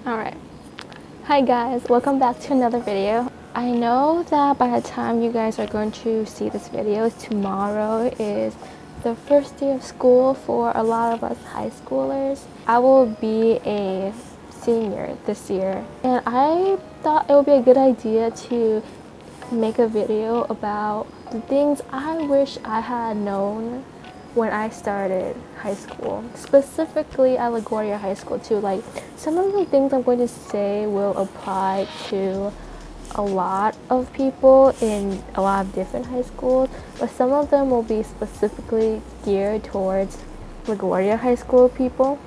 Alright, hi guys, welcome back to another video. I know that by the time you guys are going to see this video, tomorrow is the first day of school for a lot of us high schoolers. I will be a senior this year, and I thought it would be a good idea to make a video about the things I wish I had known when I started high school, specifically at Laguardia High School too. Like, some of the things I'm going to say will apply to a lot of people in a lot of different high schools, but some of them will be specifically geared towards Laguardia High School people.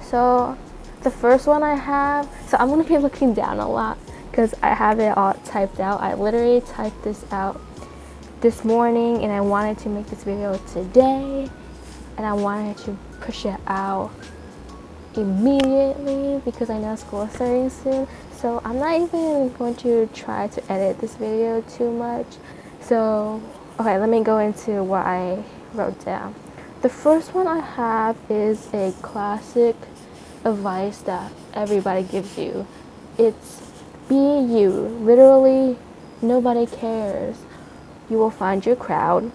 So the first one I have, so I'm going to be looking down a lot because I have it all typed out. I literally typed this out this morning, and I wanted to make this video today, and I wanted to push it out immediately because I know school is starting soon. So I'm not even going to try to edit this video too much. So okay, let me go into what I wrote down. The first one I have is a classic advice that everybody gives you. It's be you. Literally, nobody cares. You will find your crowd.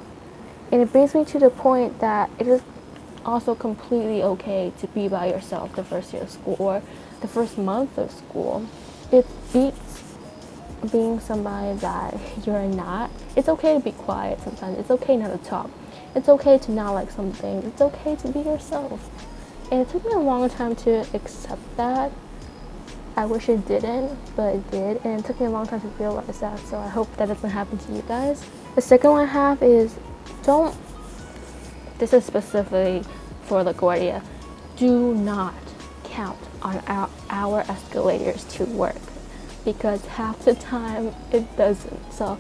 And it brings me to the point that it is also completely okay to be by yourself the first year of school or the first month of school. It beats being somebody that you're not. It's okay to be quiet sometimes. It's okay not to talk. It's okay to not like something. It's okay to be yourself. And it took me a long time to accept that. I wish it didn't, but it did, and it took me a long time to realize that, so I hope that doesn't happen to you guys. The second one I have is this is specifically for LaGuardia, do not count on our escalators to work, because half the time it doesn't. So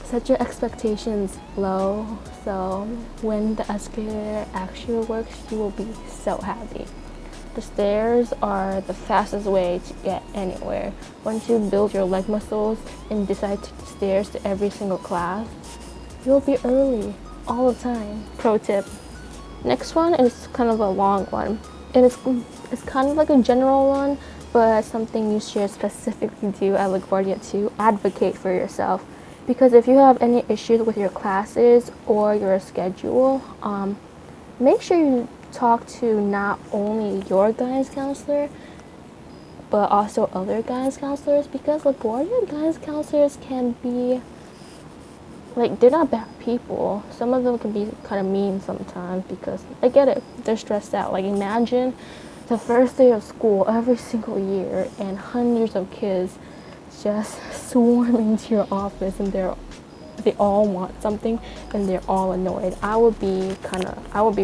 set your expectations low, so when the escalator actually works, you will be so happy. The stairs are the fastest way to get anywhere. Once you build your leg muscles and decide to take stairs to every single class, you'll be early all the time. Pro tip. Next one is kind of a long one, and it's kind of like a general one, but something you should specifically do at LaGuardia too. Advocate for yourself, because if you have any issues with your classes or your schedule, make sure you talk to not only your guidance counselor but also other guidance counselors, because LaGuardia guidance counselors can be like, they're not bad people. Some of them can be kind of mean sometimes, because I get it, they're stressed out. Like, imagine the first day of school every single year and hundreds of kids just swarm into your office, and they all want something and they're all annoyed. I would be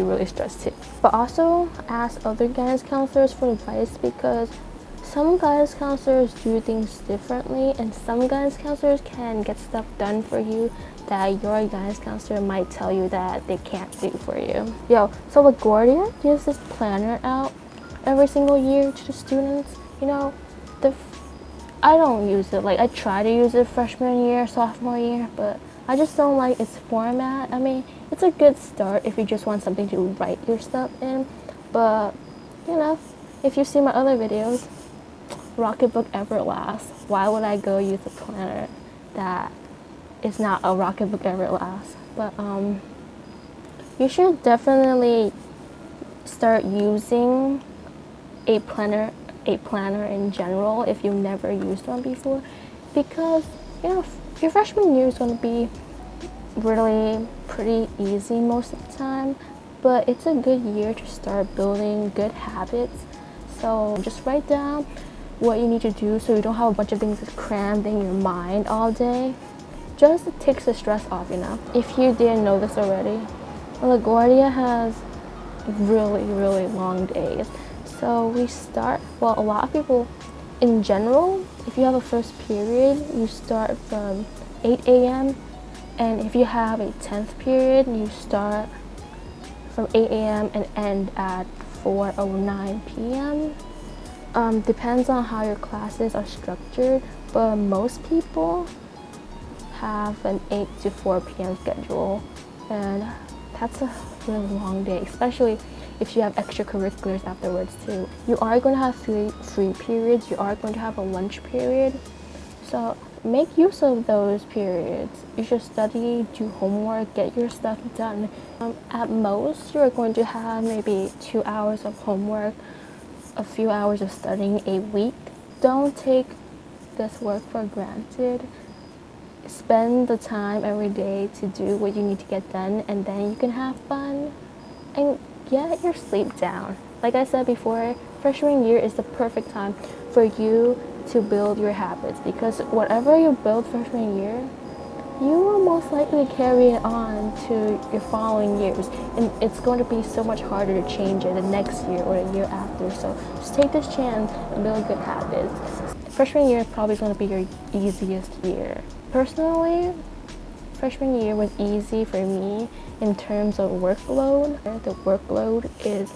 really stressed too. But also ask other guidance counselors for advice, because some guidance counselors do things differently, and some guidance counselors can get stuff done for you that your guidance counselor might tell you that they can't do for you. So LaGuardia gives this planner out every single year to the students. You know, I don't use it. Like, I try to use it freshman year, sophomore year, but I just don't like its format. I mean, it's a good start if you just want something to write your stuff in, but you know, if you see my other videos, Rocketbook Everlast, why would I go use a planner that is not a Rocketbook Everlast? But you should definitely start using a planner in general if you've never used one before, because you know, your freshman year is going to be really pretty easy most of the time, but it's a good year to start building good habits. So just write down what you need to do so you don't have a bunch of things crammed in your mind all day. Just takes the stress off, you know. If you didn't know this already, LaGuardia has really long days. So we start, well, a lot of people in general, if you have a first period, you start from 8 a.m. and if you have a 10th period, you start from 8 a.m. and end at 4:09 p.m. Depends on how your classes are structured, but most people have an 8 to 4 p.m. schedule, and that's a really long day, especially if you have extracurriculars afterwards too. You are going to have free periods, you are going to have a lunch period, so make use of those periods. You should study, do homework, get your stuff done. At most, you're going to have maybe 2 hours of homework, a few hours of studying a week. Don't take this work for granted. Spend the time every day to do what you need to get done, and then you can have fun and get your sleep down. Like I said before, freshman year is the perfect time for you to build your habits, because whatever you build freshman year, you will most likely carry it on to your following years, and it's going to be so much harder to change it the next year or the year after. So just take this chance and build good habits. Freshman year is probably going to be your easiest year. Personally, freshman year was easy for me in terms of workload. The workload is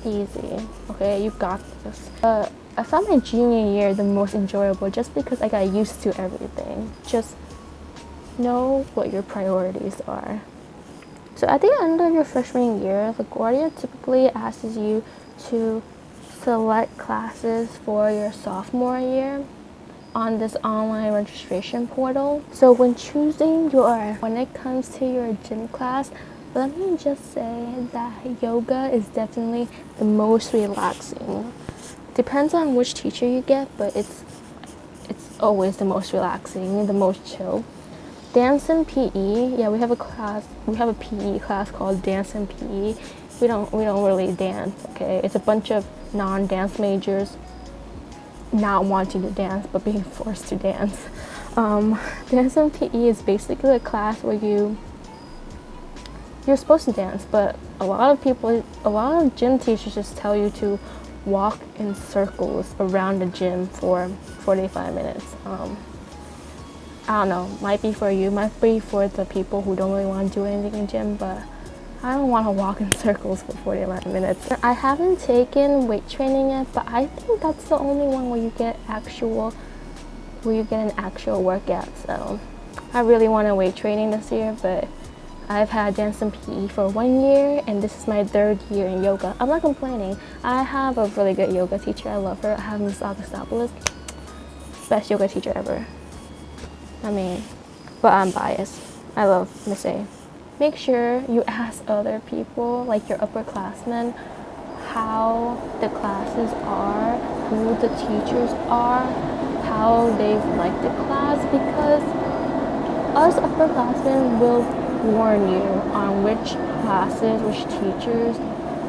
easy. Okay, you got this. I found my junior year the most enjoyable just because I got used to everything. Just know what your priorities are. So at the end of your freshman year, Laguardia typically asks you to select classes for your sophomore year on this online registration portal. So when it comes to your gym class, let me just say that yoga is definitely the most relaxing. Depends on which teacher you get, but it's always the most relaxing, the most chill. Dance and PE, yeah, we have a PE class called Dance and PE. We don't really dance, okay? It's a bunch of non-dance majors not wanting to dance but being forced to dance. Dance and PE is basically a class where you're supposed to dance, but a lot of gym teachers just tell you to walk in circles around the gym for 45 minutes. I don't know, might be for you, might be for the people who don't really want to do anything in gym, but I don't want to walk in circles for 45 minutes. I haven't taken weight training yet, but I think that's the only one where you get an actual workout. So I really want to weight training this year, but I've had dance and PE for 1 year, and this is my 3rd year in yoga. I'm not complaining. I have a really good yoga teacher. I love her. I have Miss Augustopoulos, best yoga teacher ever. But I'm biased. I love Miss A. Make sure you ask other people, like your upperclassmen, how the classes are, who the teachers are, how they've liked the class, because us upperclassmen will warn you on which classes, which teachers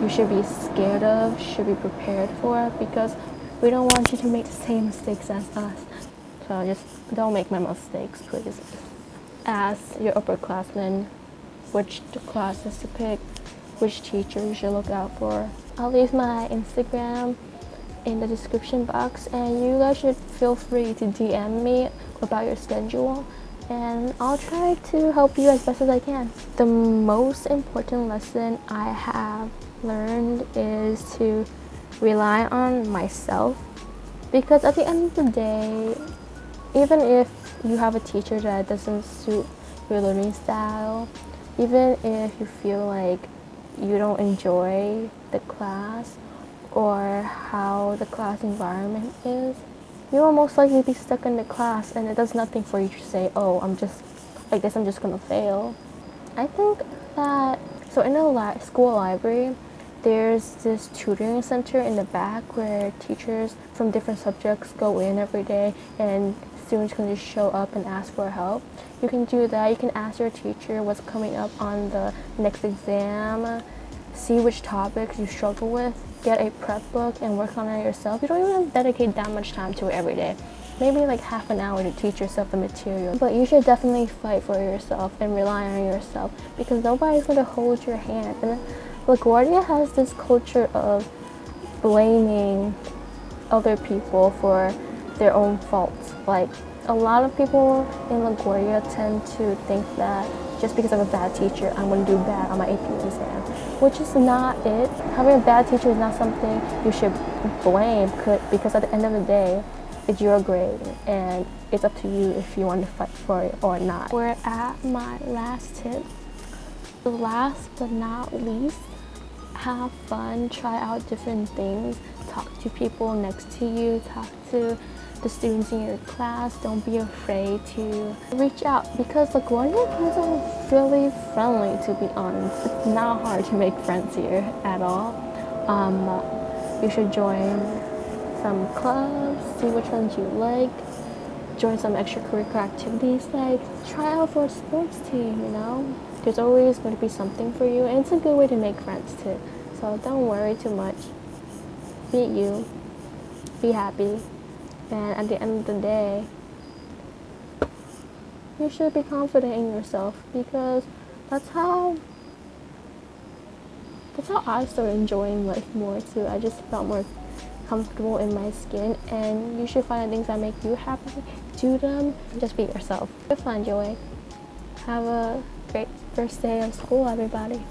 you should be scared of, should be prepared for, because we don't want you to make the same mistakes as us. So just don't make my mistakes, please. Ask your upperclassmen which classes to pick, which teacher you should look out for. I'll leave my Instagram in the description box, and you guys should feel free to DM me about your schedule, and I'll try to help you as best as I can. The most important lesson I have learned is to rely on myself, because at the end of the day, even if you have a teacher that doesn't suit your learning style, even if you feel like you don't enjoy the class or how the class environment is, you will most likely be stuck in the class, and it does nothing for you to say, oh, I'm just gonna fail. I think that, so in the school library, there's this tutoring center in the back where teachers from different subjects go in every day, and students can just show up and ask for help. You can do that. You can ask your teacher what's coming up on the next exam, see which topics you struggle with, get a prep book and work on it yourself. You don't even have to dedicate that much time to it every day. Maybe like half an hour to teach yourself the material. But you should definitely fight for yourself and rely on yourself, because nobody's going to hold your hand. And LaGuardia has this culture of blaming other people for their own faults. Like, a lot of people in LaGuardia tend to think that just because I'm a bad teacher, I'm going to do bad on my AP exam, which is not it. Having a bad teacher is not something you should blame, because at the end of the day, it's your grade, and it's up to you if you want to fight for it or not. We're at my last tip. Last but not least, have fun, try out different things, talk to people next to you, talk to the students in your class. Don't be afraid to reach out, because Laguardia kids are really friendly, to be honest. It's not hard to make friends here at all. You should join some clubs, see which ones you like, join some extracurricular activities, like try out for a sports team, you know? There's always going to be something for you, and it's a good way to make friends too. So don't worry too much. Be you, be happy, and at the end of the day, you should be confident in yourself, because that's how I started enjoying life more too. I just felt more comfortable in my skin, and you should find things that make you happy, do them, and just be yourself. Have fun, Joy. Have a great first day of school, everybody.